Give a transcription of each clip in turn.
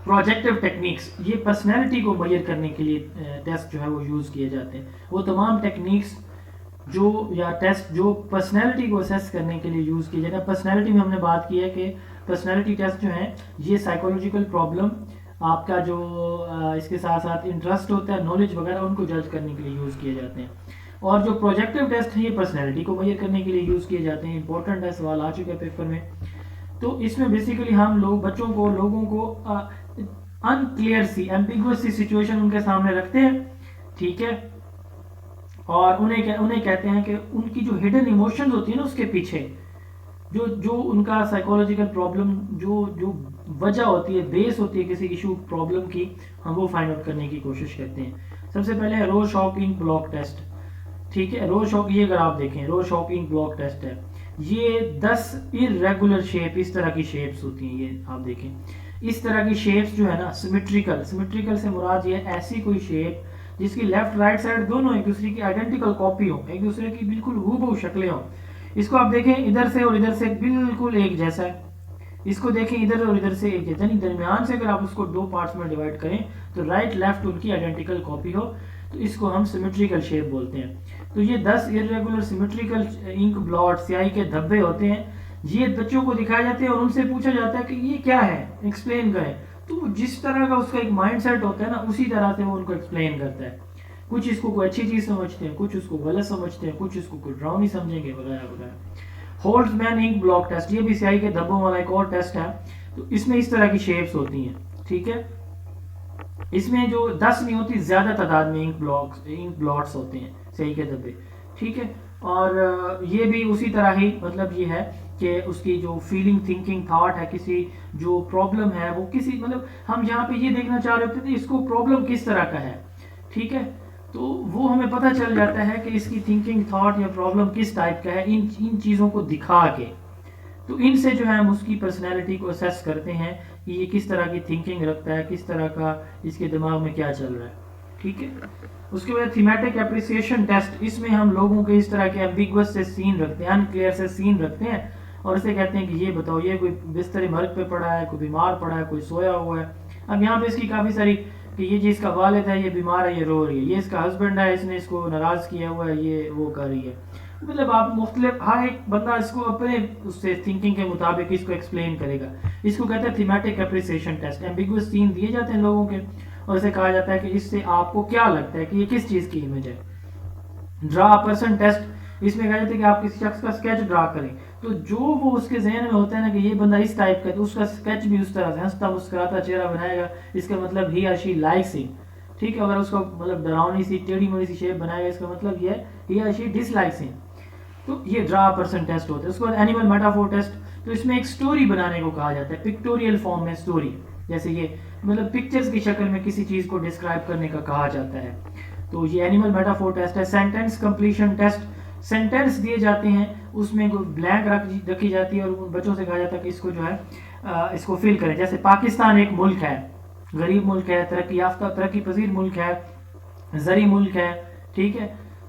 Projective techniques, یہ personality کو mayor کرنے کے لیے ٹیسٹ جو ہے وہ یوز کیے جاتے ہیں. وہ تمام ٹیکنیکس جو یا ٹیسٹ جو پرسنالٹی کو اسیس کرنے کے لیے یوز کیے جاتے ہیں. پرسنالٹی میں ہم نے بات کی ہے کہ پرسنالٹی ٹیسٹ جو ہیں یہ سائیکولوجیکل پرابلم، آپ کا جو اس کے ساتھ ساتھ انٹرسٹ ہوتا ہے، نالج وغیرہ، ان کو جج کرنے کے لیے یوز کیے جاتے ہیں. اور جو پروجیکٹیو ٹیسٹ ہیں یہ پرسنالٹی کو میئر کرنے کے لیے یوز کیے جاتے ہیں. امپورٹنٹ ہے، سوال آ چکے پیپر میں. تو اس میں بیسیکلی ہم لوگوں کو انکلیئر سی ایمبیگوس سی سچویشن ان کے سامنے رکھتے ہیں، ٹھیک ہے، اور انہیں کہتے ہیں کہ ان کی جو ہڈن ایموشنز ہوتی ہیں نا اس کے پیچھے جو ان کا سائیکولوجیکل پرابلم، جو وجہ ہوتی ہے، بیس ہوتی ہے کسی ایشو پرابلم کی، ہم وہ فائنڈ آؤٹ کرنے کی کوشش کرتے ہیں. سب سے پہلے ہے رو شاکنگ بلاک ٹیسٹ. ٹھیک ہے، رو شاک، یہ اگر آپ دیکھیں رو شاکنگ بلاک ٹیسٹ ہے. یہ 10 ارریگولر شیپ، اس طرح کی شیپس ہوتی ہیں. یہ آپ دیکھیں اس طرح کی شیپس جو ہے نا سیمیٹریکل سے مراد یہ ہے ایسی کوئی شیپ جس کی لیفٹ رائٹ سائڈ دونوں ایک دوسرے کی آئیڈینٹیکل کاپی ہو، ایک دوسرے کی بالکل ہو شکلیں ہوں. اس کو آپ دیکھیں ادھر سے اور ادھر سے بالکل ایک جیسا ہے. اس کو دیکھیں ادھر اور ادھر سے ایک جیسا، یعنی درمیان سے اگر آپ اس کو دو پارٹس میں ڈیوائڈ کریں تو رائٹ لیفٹ ان کی آئیڈینٹیکل کاپی ہو، تو اس کو ہم سیمیٹریکل شیپ بولتے ہیں. تو یہ 10 ارریگولر سیمیٹریکل انک بلاٹ، سیاہی کے دھبے ہوتے ہیں. یہ بچوں کو دکھائے جاتے ہیں اور ان سے پوچھا جاتا ہے کہ یہ کیا ہے، ایکسپلین کریں. تو جس طرح کا اس کا ایک مائنڈ سیٹ ہوتا ہے نا، اسی طرح سے وہ ان کو ایکسپلین کرتا ہے. کچھ اس کو کوئی اچھی چیز سمجھتے ہیں، کچھ اس کو غلط سمجھتے ہیں، کچھ اس کو کوئی ڈراؤنی سمجھیں گے، وغیرہ وغیرہ. ہولڈ مین انک بلاک ٹیسٹ، یہ بھی سیاہی کے دھبوں والا ایک اور ٹیسٹ ہے. تو اس میں اس طرح کی شیپس ہوتی ہیں، ٹھیک ہے. اس میں جو 10 نہیں ہوتی، زیادہ تعداد میں انک بلاٹس ہوتے ہیں، سیاہی کے دھبے، ٹھیک ہے. اور یہ بھی اسی طرح ہی مطلب یہ ہے کہ اس کی جو فیلنگ، تھنکنگ، تھاٹ ہے، کسی جو پرابلم ہے وہ کسی مطلب ہم یہاں پہ یہ دیکھنا چاہ رہے ہوتے تھے اس کو پرابلم کس طرح کا ہے، ٹھیک ہے. تو وہ ہمیں پتہ چل جاتا ہے کہ اس کی تھنکنگ، تھاٹ یا پرابلم کس ٹائپ کا ہے ان چیزوں کو دکھا کے. تو ان سے جو ہے ہم اس کی پرسنالٹی کو اسیس کرتے ہیں کہ یہ کس طرح کی تھنکنگ رکھتا ہے، کس طرح کا اس کے دماغ میں کیا چل رہا ہے، ٹھیک ہے. اس کے بعد تھیمیٹک اپریسیشن ٹیسٹ، اس میں ہم لوگوں کے اس طرح کے ایمبیگوس سے سین رکھتے ہیں، انکلیئر سے سین رکھتے ہیں، اور اسے کہتے ہیں کہ یہ بتاؤ یہ کوئی بستر مرگ پہ پڑا ہے، کوئی بیمار پڑا ہے، کوئی سویا ہوا ہے. اب یہاں پہ اس کی کافی ساری کہ یہ جس کا والد ہے یہ بیمار ہے، یہ رو رہی ہے، یہ اس کا ہسبینڈ ہے، اس نے اس کو ناراض کیا ہوا ہے، یہ وہ کر رہی ہے. مطلب آپ مختلف، ہر ایک بندہ اس کو اپنے اس سے تھنکنگ کے مطابق اس کو ایکسپلین کرے گا. اس کو کہتے ہیں تھیمیٹک اپریسیشن ٹیسٹ. ایمبیگوس سین دیے جاتے ہیں لوگوں کے اور اسے کہا جاتا ہے کہ اس سے آپ کو کیا لگتا ہے کہ یہ کس چیز کی امیج ہے. ڈرا پرسن ٹیسٹ، اس میں کہا جاتا ہے کہ آپ کسی شخص کا اسکیچ ڈرا کریں. تو جو وہ اس کے ذہن میں ہوتا ہے نا کہ یہ بندہ اس ٹائپ کا ہے، تو اس کا اسکیچ بھی اس طرح سے ہنستا مسکراتا چہرہ بنائے گا. اس کا مطلب ہی اور شی لائکس ہم، ٹھیک ہے. اگر اس کو مطلب ڈراؤنی سی ٹیڑھی موڑی سی شیپ بنائے گا، اس کا مطلب یہ ہے ہی اور شی ڈس لائکس ہم. تو یہ ڈرا پرسن ٹیسٹ ہوتا ہے. اس کے بعد اینیمل میٹافور ٹیسٹ، تو اس میں ایک سٹوری بنانے کو کہا جاتا ہے، پکٹوریل فارم میں سٹوری، جیسے یہ مطلب پکچرز کی شکل میں کسی چیز کو ڈسکرائب کرنے کا کہا جاتا ہے. تو یہ اینیمل میٹافور ٹیسٹ ہے. سینٹینس کمپلیشن ٹیسٹ، سینٹینس دیے جاتے ہیں، اس میں کوئی بلینک رکھی جاتی ہے اور بچوں سے کہا جاتا ہے کہ اس کو جو ہے اس کو فل کریں. جیسے پاکستان ایک ملک ہے، غریب ملک ہے، ترقی یافتہ، ترقی پذیر ملک ہے، زرعی ملک ہے، ٹھیک ہے.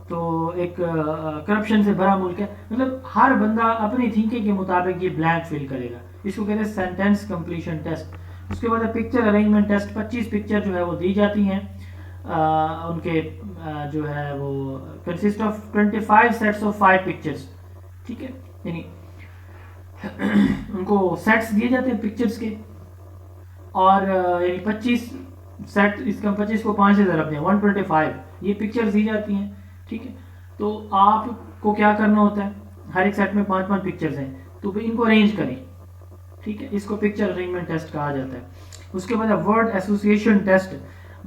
تو ایک کرپشن سے بھرا ملک ہے. مطلب ہر بندہ اپنی تھنکنگ کے مطابق یہ بلینک فل کرے گا. اس کو کہتے ہیں سینٹینس کمپلیشن ٹیسٹ. اس کے بعد پکچر ارینجمنٹ ٹیسٹ، 25 پکچر جو ہے وہ دی جاتی ہیں. ان کے جو ہے وہ consist of 25 sets of 5 pictures, ٹھیک ہے. یعنی ان کو سیٹس دیے جاتے ہیں پکچرز کے، اور یعنی 25 سیٹ، اس کا 25 کو 5 سے ضرب دیں 125 یہ پکچرز دی جاتی ہیں، ٹھیک ہے. تو آپ کو کیا کرنا ہوتا ہے، ہر ایک سیٹ میں 5 پکچرز ہیں، تو ان کو ارینج کریں، ٹھیک ہے. اس کو پکچر ارینجمنٹ ٹیسٹ کہا جاتا ہے. اس کے بعد ورڈ ایسوسیشن ٹیسٹ،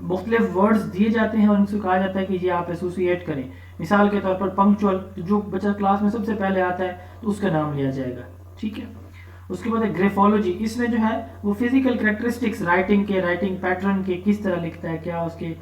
مختلف ورڈز دیے جاتے ہیں اور ان سے کہا جاتا ہے کہ یہ آپ ایسوسیٹ کریں. مثال کے طور پر پنکچوئل، جو بچہ کلاس میں سب سے پہلے آتا ہے تو اس کا نام لیا جائے گا، ٹھیک ہے. اس کے بعد گریفالوجی، اس میں جو ہے وہ فزیکل کریکٹرسٹکس رائٹنگ پیٹرن کے، کس طرح لکھتا ہے، کیا اس کے